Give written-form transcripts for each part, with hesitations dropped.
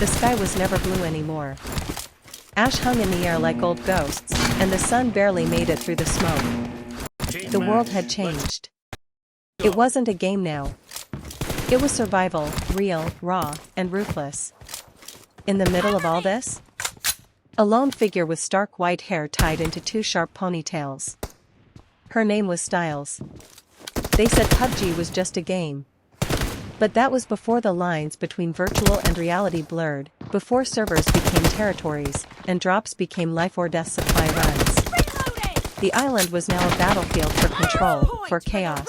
the sky was never blue anymore. Ash hung in the air like old ghosts, and the sun barely made it through the smoke. The world had changed. It wasn't a game now. It was survival, real, raw, and ruthless. In the middle of all this, a lone figure with stark white hair tied into two sharp ponytails. Her name was Styles. They said PUBG was just a game. But that was before the lines between virtual and reality blurred, before servers became territories, and drops became life-or-death supply runs. The island was now a battlefield for control, for chaos.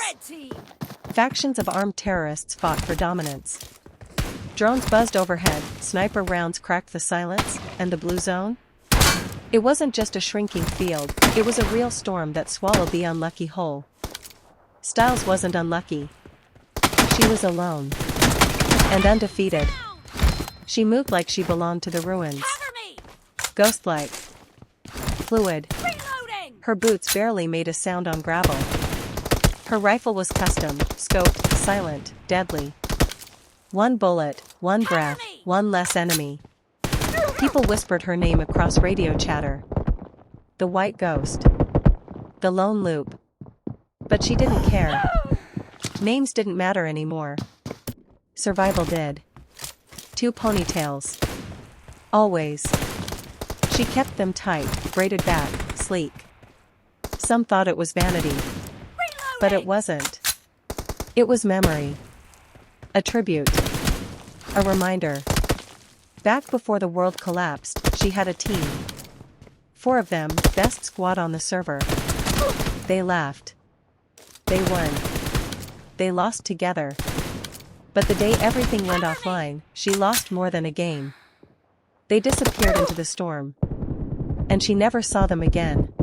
Factions of armed terrorists fought for dominance. Drones buzzed overhead, sniper rounds cracked the silence, and the blue zone? It wasn't just a shrinking field, it was a real storm that swallowed the unlucky whole. Styles wasn't unlucky. She was alone. And undefeated. She moved like she belonged to the ruins. Ghost-like. Fluid. Her boots barely made a sound on gravel. Her rifle was custom, scoped, silent, deadly. One bullet, one breath, one less enemy. People whispered her name across radio chatter. The White Ghost. The Lone Loop. But she didn't care. Names didn't matter anymore. Survival did. Two ponytails. Always. She kept them tight, braided back, sleek. Some thought it was vanity. But it wasn't. It was memory. A tribute. A reminder. Back before the world collapsed, she had a team. 4 of them, best squad on the server. They laughed. They won. They lost together. But the day everything went offline, she lost more than a game. They disappeared into the storm. And she never saw them again.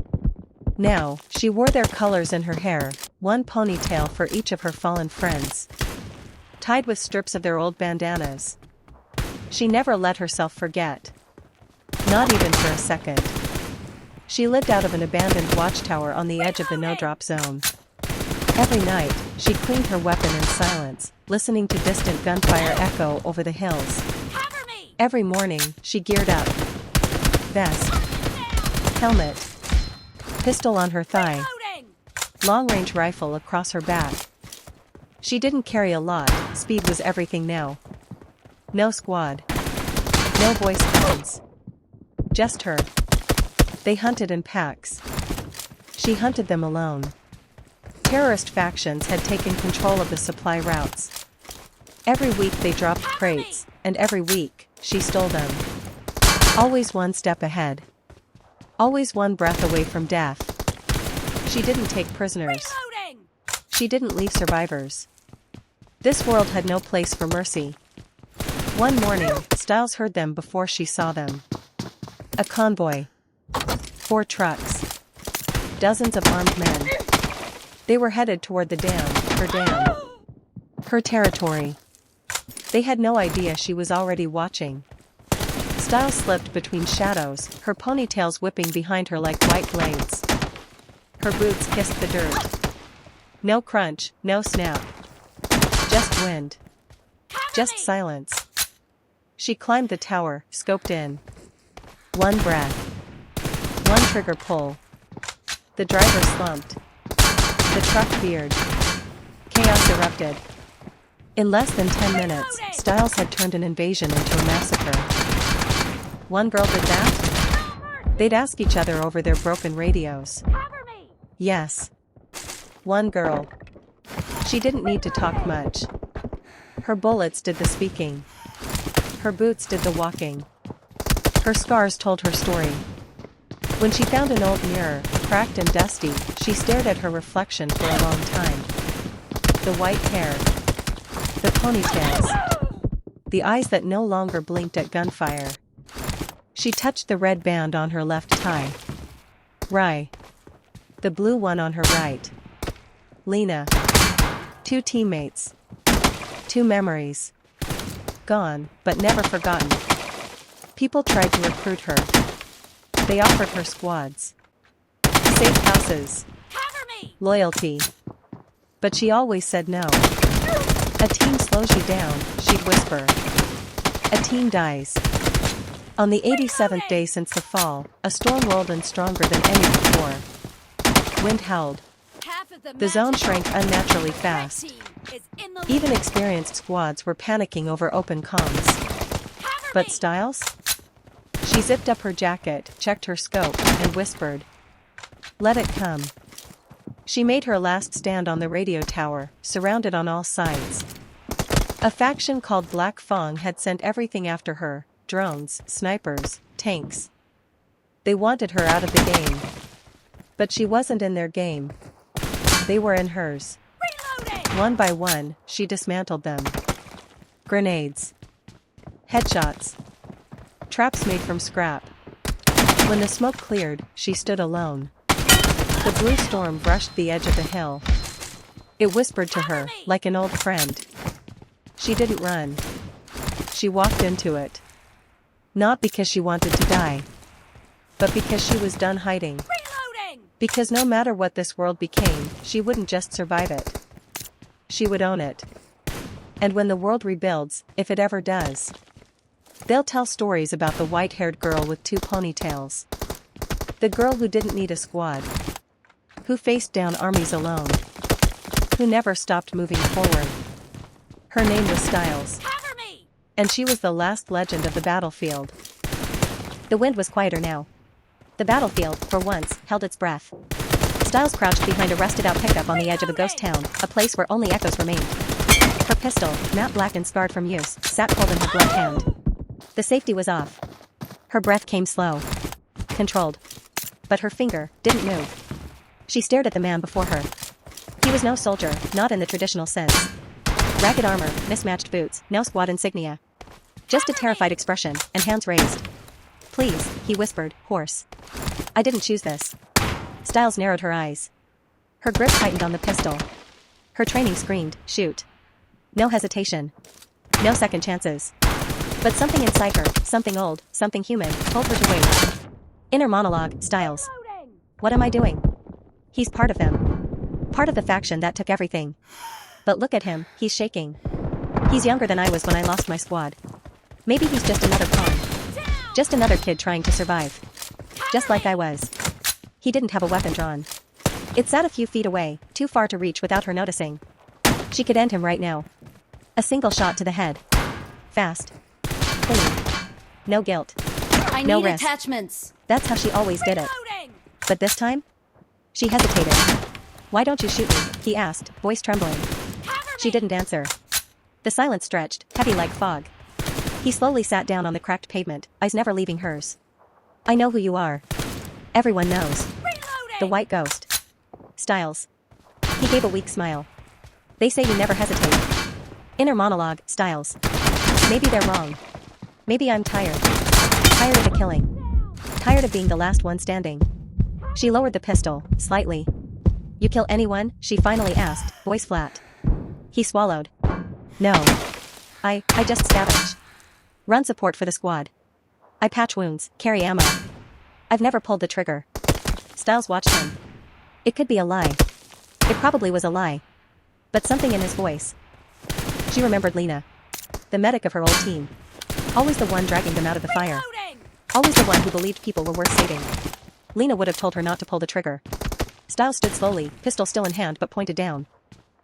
Now, she wore their colors in her hair, one ponytail for each of her fallen friends. Tied with strips of their old bandanas. She never let herself forget. Not even for a second. She lived out of an abandoned watchtower on the edge of the no-drop zone. Every night, she cleaned her weapon in silence, listening to distant gunfire echo over the hills. Every morning, she geared up. Vest. Helmet. Pistol on her thigh. Long-range rifle across her back. She didn't carry a lot, speed was everything now. No squad. No voice commands. Just her. They hunted in packs. She hunted them alone. Terrorist factions had taken control of the supply routes. Every week they dropped crates, and every week, she stole them. Always one step ahead. Always one breath away from death. She didn't take prisoners. She didn't leave survivors. This world had no place for mercy. One morning, Styles heard them before she saw them. A convoy. 4 trucks. Dozens of armed men. They were headed toward the dam, her dam. Her territory. They had no idea she was already watching. Styles slipped between shadows, her ponytails whipping behind her like white blades. Her boots kissed the dirt. No crunch, no snap. Just wind. Just silence. She climbed the tower, scoped in. One breath. One trigger pull. The driver slumped. The truck veered. Chaos erupted. In less than 10 minutes, Styles had turned an invasion into a massacre. One girl did that? They'd ask each other over their broken radios. Yes. One girl. She didn't need to talk much. Her bullets did the speaking. Her boots did the walking. Her scars told her story. When she found an old mirror, cracked and dusty, she stared at her reflection for a long time. The white hair. The ponytails. The eyes that no longer blinked at gunfire. She touched the red band on her left thigh. Rye. The blue one on her right. Lena. 2 teammates. 2 memories. Gone, but never forgotten. People tried to recruit her. They offered her squads. Safe houses. Loyalty. But she always said no. A team slows you down, she'd whisper. A team dies. On the 87th day since the fall, a storm rolled in stronger than any before. Wind howled. The zone shrank unnaturally fast. Even experienced squads were panicking over open comms. But Styles? She zipped up her jacket, checked her scope, and whispered, "Let it come." She made her last stand on the radio tower, surrounded on all sides. A faction called Black Fang had sent everything after her: drones, snipers, tanks. They wanted her out of the game. But she wasn't in their game. They were in hers. Reloading! One by one, she dismantled them. Grenades. Headshots. Traps made from scrap. When the smoke cleared, she stood alone. The blue storm brushed the edge of the hill. It whispered to her, like an old friend. She didn't run. She walked into it. Not because she wanted to die, but because she was done hiding. Reloading! Because no matter what this world became, she wouldn't just survive it. She would own it. And when the world rebuilds, if it ever does, they'll tell stories about the white-haired girl with 2 ponytails. The girl who didn't need a squad. Who faced down armies alone. Who never stopped moving forward. Her name was Styles. Cover me! And she was the last legend of the battlefield. The wind was quieter now. The battlefield, for once, held its breath. Styles crouched behind a rusted-out pickup on the edge of a ghost town, a place where only echoes remained. Her pistol, matte black and scarred from use, sat cold in her gloved hand. The safety was off. Her breath came slow. Controlled. But her finger didn't move. She stared at the man before her. He was no soldier, not in the traditional sense. Ragged armor, mismatched boots, no squad insignia. Just a terrified expression, and hands raised. "Please," he whispered, hoarse. "I didn't choose this." Styles narrowed her eyes. Her grip tightened on the pistol. Her training screamed, "Shoot." No hesitation. No second chances. But something inside her, something old, something human, told her to wait. Inner monologue, Styles. What am I doing? He's part of them. Part of the faction that took everything. But look at him, he's shaking. He's younger than I was when I lost my squad. Maybe he's just another pawn. Just another kid trying to survive. Just like I was. He didn't have a weapon drawn. It sat a few feet away, too far to reach without her noticing. She could end him right now. A single shot to the head. Fast. Clean. No guilt. No risk. Attachments. That's how she always did it. But this time? She hesitated. "Why don't you shoot me?" he asked, voice trembling. She didn't answer. The silence stretched, heavy like fog. He slowly sat down on the cracked pavement, eyes never leaving hers. "I know who you are. Everyone knows. The white ghost. Styles." He gave a weak smile. "They say you never hesitate." Inner monologue, Styles. "Maybe they're wrong. Maybe I'm tired. Tired of the killing. Tired of being the last one standing." She lowered the pistol, slightly. "You kill anyone?" she finally asked, voice flat. He swallowed. "No. I just scavenge. Run support for the squad. I patch wounds, carry ammo. I've never pulled the trigger." Styles watched him. It could be a lie. It probably was a lie. But something in his voice. She remembered Lena. The medic of her old team. Always the one dragging them out of the fire. Always the one who believed people were worth saving. Lena would have told her not to pull the trigger. Styles stood slowly, pistol still in hand but pointed down.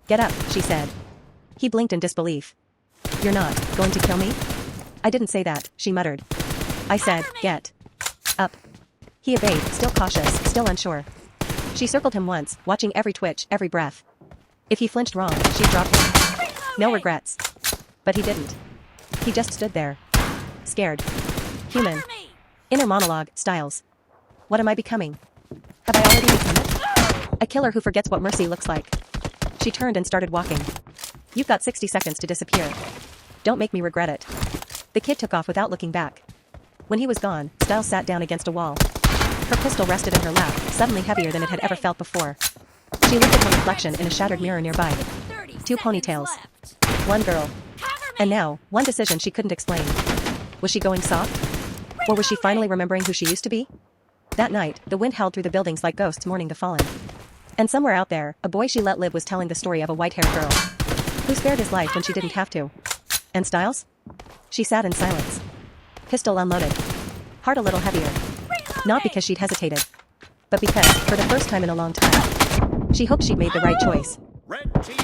"Get up," she said. He blinked in disbelief. "You're not going to kill me?" "I didn't say that," she muttered. "I said, get up." He obeyed, still cautious, still unsure. She circled him once, watching every twitch, every breath. If he flinched wrong, she'd drop him. No regrets. But he didn't. He just stood there. Scared. Human. Inner monologue, Styles. What am I becoming? Have I already become it? A killer who forgets what mercy looks like. She turned and started walking. "You've got 60 seconds to disappear. Don't make me regret it." The kid took off without looking back. When he was gone, Styles sat down against a wall. Her pistol rested in her lap, suddenly heavier than it had ever felt before. She looked at her reflection in a shattered mirror nearby. 2 ponytails. 1 girl. And now, one decision she couldn't explain. Was she going soft? Or was she finally remembering who she used to be? That night, the wind howled through the buildings like ghosts mourning the fallen. And somewhere out there, a boy she let live was telling the story of a white-haired girl who spared his life when she didn't have to. And Styles? She sat in silence. Pistol unloaded. Heart a little heavier. Not because she'd hesitated, but because, for the first time in a long time, she hoped she'd made the right choice. Red team